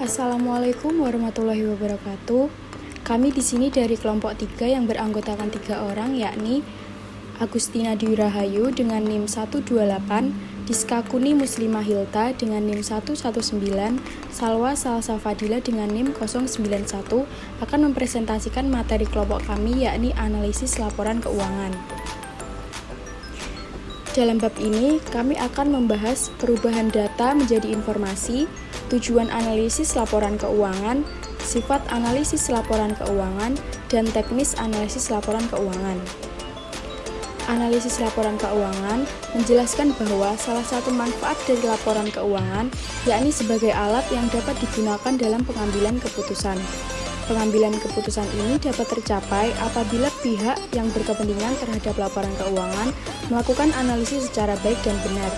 Assalamualaikum warahmatullahi wabarakatuh. Kami di sini dari kelompok 3 yang beranggotakan 3 orang, yakni Agustina Dwi Rahayu dengan NIM 128, Diska Kuni Muslimah Hilta dengan NIM 119, Salwa Salsa Fadila dengan NIM 091 akan mempresentasikan materi kelompok kami, yakni analisis laporan keuangan. Dalam bab ini, kami akan membahas perubahan data menjadi informasi, tujuan analisis laporan keuangan, sifat analisis laporan keuangan, dan teknis analisis laporan keuangan. Analisis laporan keuangan menjelaskan bahwa salah satu manfaat dari laporan keuangan yakni sebagai alat yang dapat digunakan dalam pengambilan keputusan. Pengambilan keputusan ini dapat tercapai apabila pihak yang berkepentingan terhadap laporan keuangan melakukan analisis secara baik dan benar.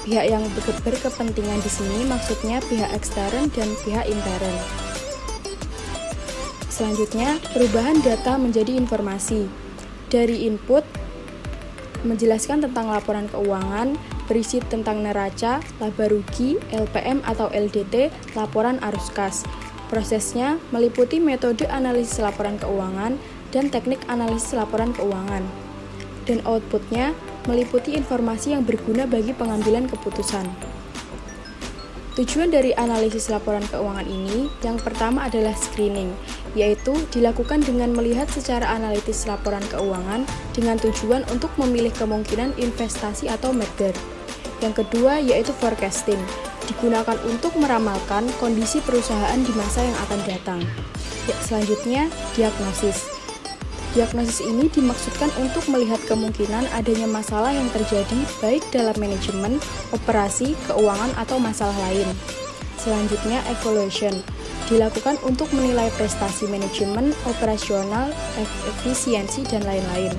Pihak yang berkepentingan di sini maksudnya pihak ekstern dan pihak intern. Selanjutnya, perubahan data menjadi informasi. Dari input menjelaskan tentang laporan keuangan, berisi tentang neraca, laba rugi, LPM atau LDT, laporan arus kas. Prosesnya meliputi metode analisis laporan keuangan dan teknik analisis laporan keuangan. Dan outputnya meliputi informasi yang berguna bagi pengambilan keputusan. Tujuan dari analisis laporan keuangan ini yang pertama adalah screening, yaitu dilakukan dengan melihat secara analitis laporan keuangan dengan tujuan untuk memilih kemungkinan investasi atau merger. Yang kedua yaitu forecasting, digunakan untuk meramalkan kondisi perusahaan di masa yang akan datang. Selanjutnya, diagnosis. Diagnosis ini dimaksudkan untuk melihat kemungkinan adanya masalah yang terjadi baik dalam manajemen, operasi, keuangan, atau masalah lain. Selanjutnya, evaluation. Dilakukan untuk menilai prestasi manajemen, operasional, efisiensi, dan lain-lain.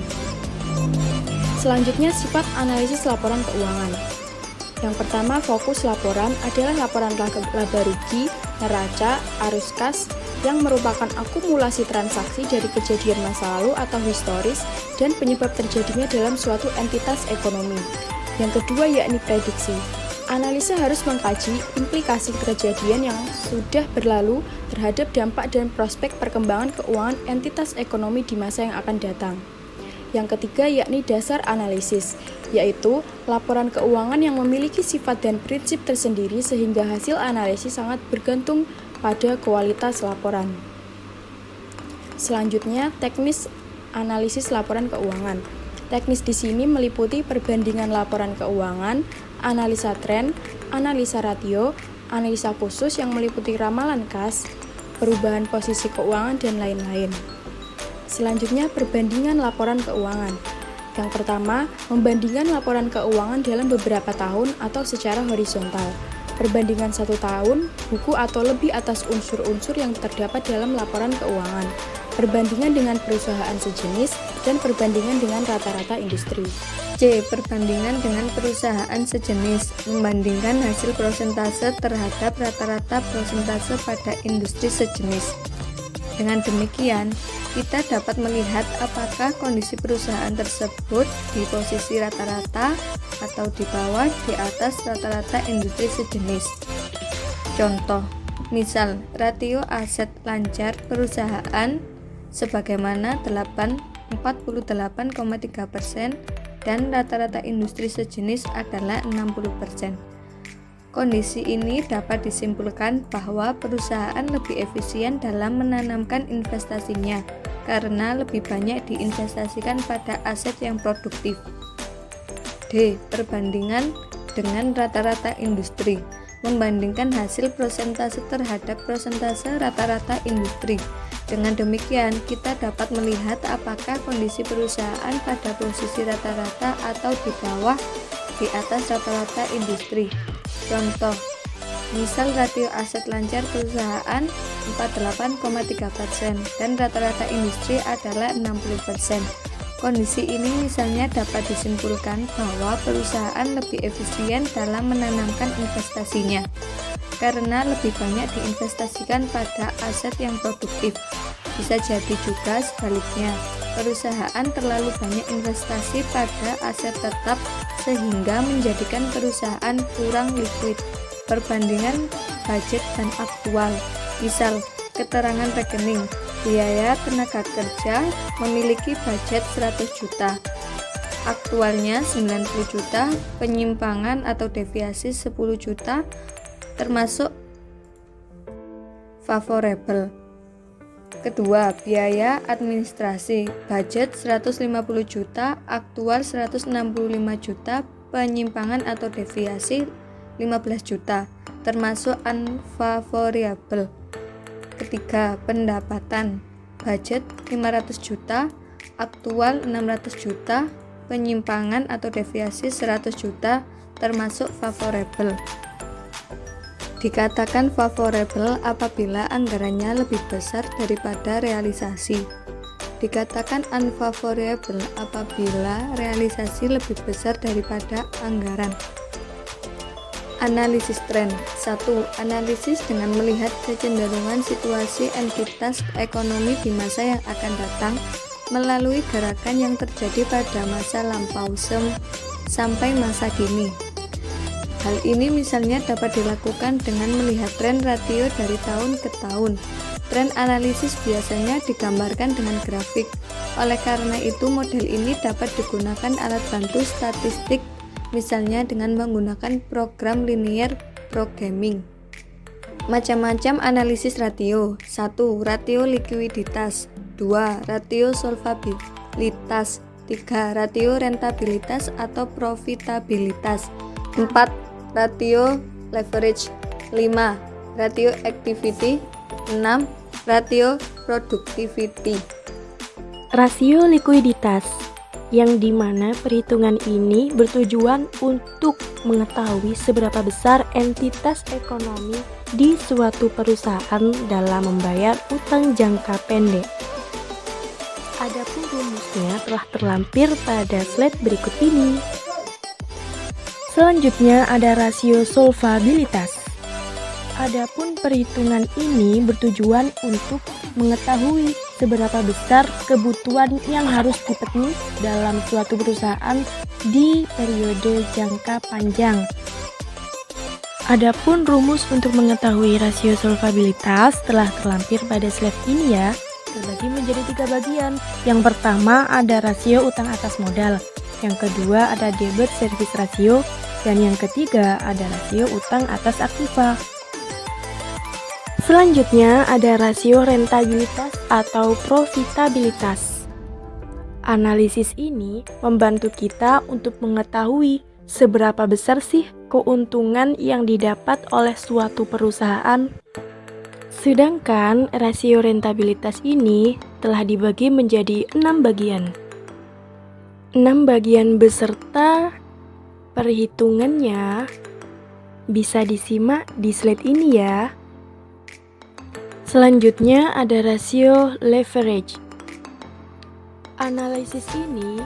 Selanjutnya, sifat analisis laporan keuangan. Yang pertama, fokus laporan adalah laporan laba rugi, neraca, arus kas, yang merupakan akumulasi transaksi dari kejadian masa lalu atau historis dan penyebab terjadinya dalam suatu entitas ekonomi. Yang kedua yakni prediksi. Analisa harus mengkaji implikasi kejadian yang sudah berlalu terhadap dampak dan prospek perkembangan keuangan entitas ekonomi di masa yang akan datang. Yang ketiga yakni dasar analisis, yaitu laporan keuangan yang memiliki sifat dan prinsip tersendiri sehingga hasil analisis sangat bergantung pada kualitas laporan. Selanjutnya, teknis analisis laporan keuangan. Teknis di sini meliputi perbandingan laporan keuangan, analisa tren, analisa rasio, analisa khusus yang meliputi ramalan kas, perubahan posisi keuangan, dan lain-lain. Selanjutnya, perbandingan laporan keuangan. Yang pertama, membandingkan laporan keuangan dalam beberapa tahun atau secara horizontal. Perbandingan 1 tahun, buku atau lebih atas unsur-unsur yang terdapat dalam laporan keuangan. Perbandingan dengan perusahaan sejenis, dan perbandingan dengan rata-rata industri. C. Perbandingan dengan perusahaan sejenis, membandingkan hasil prosentase terhadap rata-rata prosentase pada industri sejenis. Dengan demikian, kita dapat melihat apakah kondisi perusahaan tersebut di posisi rata-rata atau di bawah di atas rata-rata industri sejenis. Contoh, misal rasio aset lancar perusahaan sebagaimana 48,3% dan rata-rata industri sejenis adalah 60%. Kondisi ini dapat disimpulkan bahwa perusahaan lebih efisien dalam menanamkan investasinya karena lebih banyak diinvestasikan pada aset yang produktif. D. Perbandingan dengan rata-rata industri, membandingkan hasil prosentase terhadap prosentase rata-rata industri. Dengan demikian, kita dapat melihat apakah kondisi perusahaan pada posisi rata-rata atau di bawah di atas rata-rata industri. Contoh, misal rasio aset lancar perusahaan 48,3% dan rata-rata industri adalah 60%. Kondisi ini misalnya dapat disimpulkan bahwa perusahaan lebih efisien dalam menanamkan investasinya karena lebih banyak diinvestasikan pada aset yang produktif. Bisa jadi juga sebaliknya, perusahaan terlalu banyak investasi pada aset tetap sehingga menjadikan perusahaan kurang liquid. perbandingan budget dan aktual. Misal, keterangan rekening, biaya tenaga kerja memiliki budget 100 juta, aktualnya 90 juta, penyimpangan atau deviasi 10 juta, termasuk favorable. Kedua, biaya administrasi, budget 150 juta, aktual 165 juta, penyimpangan atau deviasi 15 juta, termasuk unfavorable. Ketiga, pendapatan, budget 500 juta, aktual 600 juta, penyimpangan atau deviasi 100 juta, termasuk favorable. Dikatakan favorable apabila anggarannya lebih besar daripada realisasi. Dikatakan unfavorable apabila realisasi lebih besar daripada anggaran. Analisis tren. 1. Analisis dengan melihat kecenderungan situasi entitas ekonomi di masa yang akan datang melalui gerakan yang terjadi pada masa lampau sampai masa kini. Hal ini misalnya dapat dilakukan dengan melihat tren rasio dari tahun ke tahun. Tren analisis biasanya digambarkan dengan grafik. Oleh karena itu, model ini dapat digunakan alat bantu statistik, misalnya dengan menggunakan program linear programming. Macam-macam analisis ratio. 1. Ratio likuiditas. 2. Ratio solvabilitas. 3. Ratio rentabilitas atau profitabilitas. 4. Ratio leverage. 5. Ratio activity. 6. Ratio productivity. Rasio likuiditas, yang dimana perhitungan ini bertujuan untuk mengetahui seberapa besar entitas ekonomi di suatu perusahaan dalam membayar utang jangka pendek. Adapun rumusnya telah terlampir pada slide berikut ini. Selanjutnya ada rasio solvabilitas. Adapun perhitungan ini bertujuan untuk mengetahui seberapa besar kebutuhan yang harus dipenuhi dalam suatu perusahaan di periode jangka panjang. Adapun rumus untuk mengetahui rasio solvabilitas telah terlampir pada slide ini ya, terbagi menjadi 3 bagian. Yang pertama ada rasio utang atas modal, yang kedua ada debt service ratio, dan yang ketiga ada rasio utang atas aktiva. Selanjutnya ada rasio rentabilitas atau profitabilitas. Analisis ini membantu kita untuk mengetahui seberapa besar sih keuntungan yang didapat oleh suatu perusahaan. Sedangkan rasio rentabilitas ini telah dibagi menjadi 6 bagian. 6 bagian beserta perhitungannya bisa disimak di slide ini ya. Selanjutnya ada rasio leverage. Analisis ini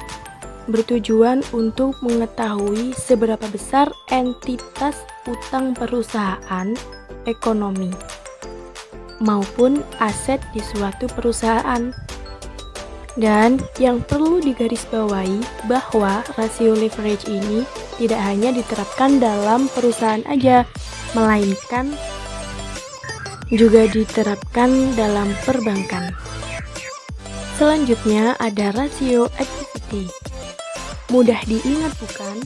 bertujuan untuk mengetahui seberapa besar entitas utang perusahaan, ekonomi, maupun aset di suatu perusahaan. Dan yang perlu digarisbawahi bahwa rasio leverage ini tidak hanya diterapkan dalam perusahaan aja, melainkan juga diterapkan dalam perbankan. Selanjutnya ada rasio activity. Mudah diingat bukan?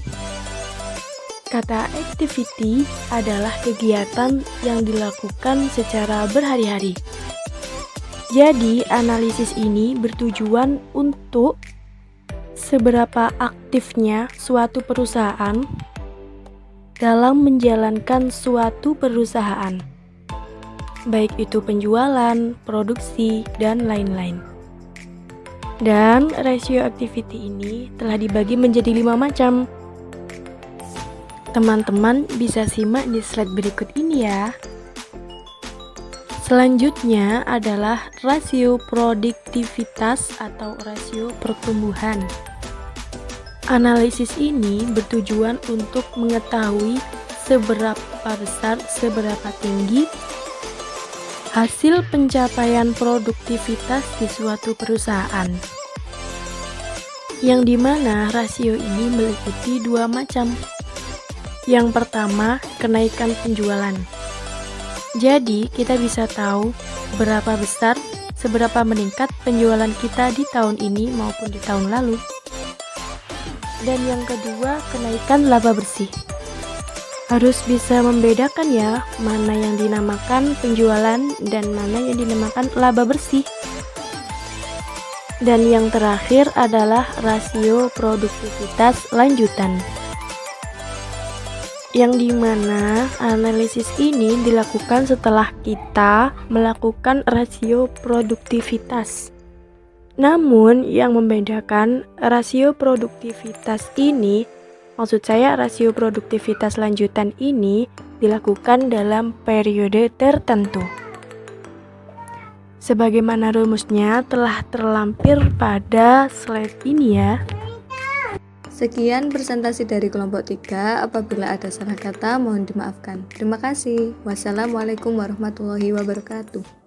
Kata activity adalah kegiatan yang dilakukan secara berhari-hari. Jadi analisis ini bertujuan untuk seberapa aktifnya suatu perusahaan dalam menjalankan suatu perusahaan, baik itu penjualan, produksi, dan lain-lain. Dan rasio activity ini telah dibagi menjadi 5 macam. Teman-teman bisa simak di slide berikut ini ya. Selanjutnya adalah rasio produktivitas atau rasio pertumbuhan. Analisis ini bertujuan untuk mengetahui seberapa besar, seberapa tinggi hasil pencapaian produktivitas di suatu perusahaan, yang dimana rasio ini meliputi 2 macam. Yang pertama, kenaikan penjualan. Jadi, kita bisa tahu berapa besar, seberapa meningkat penjualan kita di tahun ini maupun di tahun lalu. Dan yang kedua, kenaikan laba bersih. Harus bisa membedakan ya, mana yang dinamakan penjualan dan mana yang dinamakan laba bersih. Dan yang terakhir adalah rasio produktivitas lanjutan, yang dimana analisis ini dilakukan setelah kita melakukan rasio produktivitas. Namun yang membedakan rasio produktivitas ini, maksud saya rasio produktivitas lanjutan ini dilakukan dalam periode tertentu. Sebagaimana rumusnya telah terlampir pada slide ini ya. Sekian presentasi dari kelompok 3. Apabila ada salah kata mohon dimaafkan. Terima kasih. Wassalamualaikum warahmatullahi wabarakatuh.